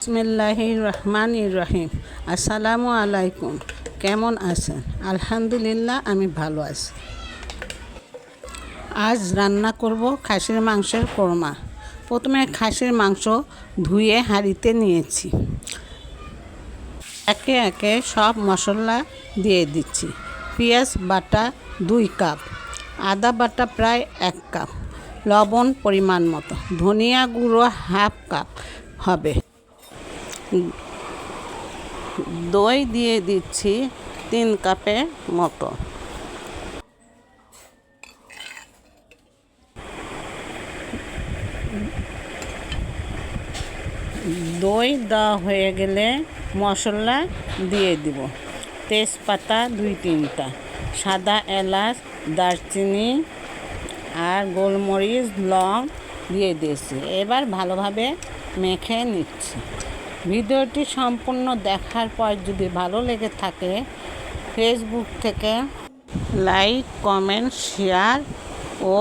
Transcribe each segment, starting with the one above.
বিসমিল্লাহির রহমানির রহিম। আসসালামু আলাইকুম। কেমন আছেন? আলহামদুলিল্লাহ, আমি ভালো আছি। আজ রান্না করব খাসির মাংসের কোরমা। প্রথমে খাসির মাংস ধুয়ে হাঁড়িতে নিয়েছি। একে একে সব মশলা দিয়ে দিচ্ছি। পেঁয়াজ বাটা 2 কাপ, আদা বাটা প্রায় 1 কাপ, লবণ পরিমাণ মতো, ধনিয়া গুঁড়ো 1/2 কাপ হবে। দই দিয়ে দিচ্ছি 3 কাপের মতো। দই দেওয়া হয়ে গেলে মশলা দিয়ে দিব। তেজপাতা 2-3টা, সাদা এলাচ, দারচিনি আর গোলমরিচ, লং দিয়ে দিয়েছি। এবার ভালোভাবে মেখে নিচ্ছি। ভিডিওটি সম্পূর্ণ দেখার পর যদি ভালো লেগে থাকে ফেসবুক থেকে লাইক, কমেন্ট, শেয়ার ও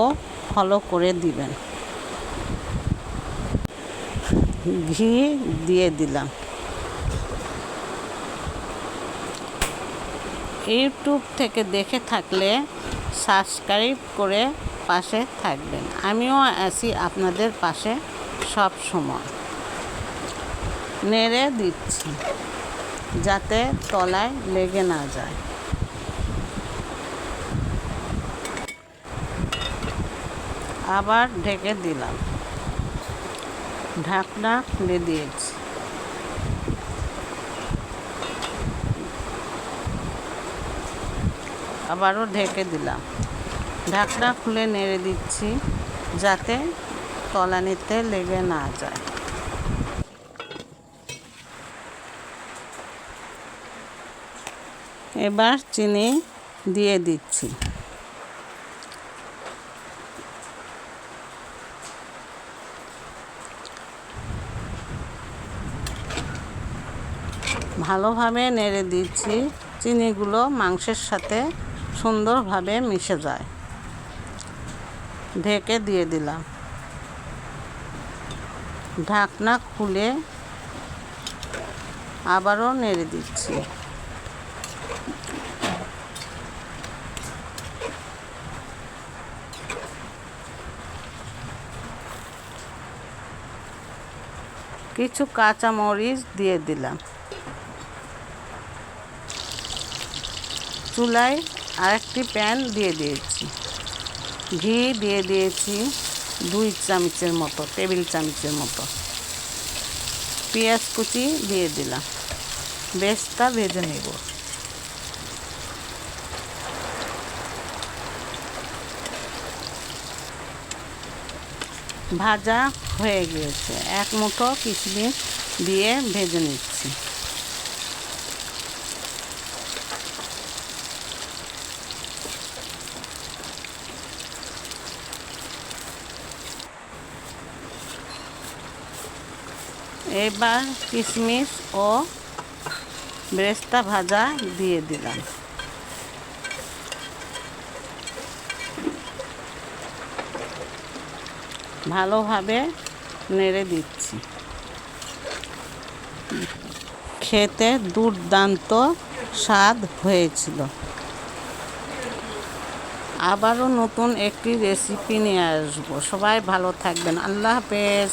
ফলো করে দিবেন। ঘি দিয়ে দিলাম। ইউটিউব থেকে দেখে থাকলে সাবস্ক্রাইব করে পাশে থাকবেন। আমিও আছি আপনাদের পাশে সব সময়। নেড়ে দিচ্ছি যাতে তলায় লেগে না যায়। আবার ঢেকে দিলাম। ঢাকনা খুলে দিয়েছি। আবারও ঢেকে দিলাম। ঢাকনা খুলে নেড়ে দিচ্ছি যাতে তলানিতে লেগে না যায়। এবার চিনি দিয়ে দিচ্ছি। ভালোভাবে নেড়ে দিচ্ছি, চিনিগুলো মাংসের সাথে সুন্দরভাবে মিশে যায়। ঢেকে দিয়ে দিলাম। ঢাকনা খুলে আবারও নেড়ে দিচ্ছি। কিছু কাঁচামরিচ দিয়ে দিলাম। চুলায় আরেকটি প্যান দিয়ে দিয়েছি। ঘি দিয়ে দিয়েছি 2 চামচের মতো, টেবিল চামচের মতো। পেঁয়াজ কুচি দিয়ে দিলাম। বেরেস্তা ভেজে নেব। ভাজা হয়ে গিয়েছে। 1 মুঠো কিশমিশ দিয়ে ভেজে নিচ্ছি। এবার কিশমিশ ও বেরেস্তা ভাজা দিয়ে দিলাম। ভালোভাবে নেড়ে দিচ্ছি। খেতে দুর্দান্ত স্বাদ হয়েছিল। আবারও নতুন একটি রেসিপি নিয়ে আসবো। সবাই ভালো থাকবেন। আল্লাহ হাফেজ।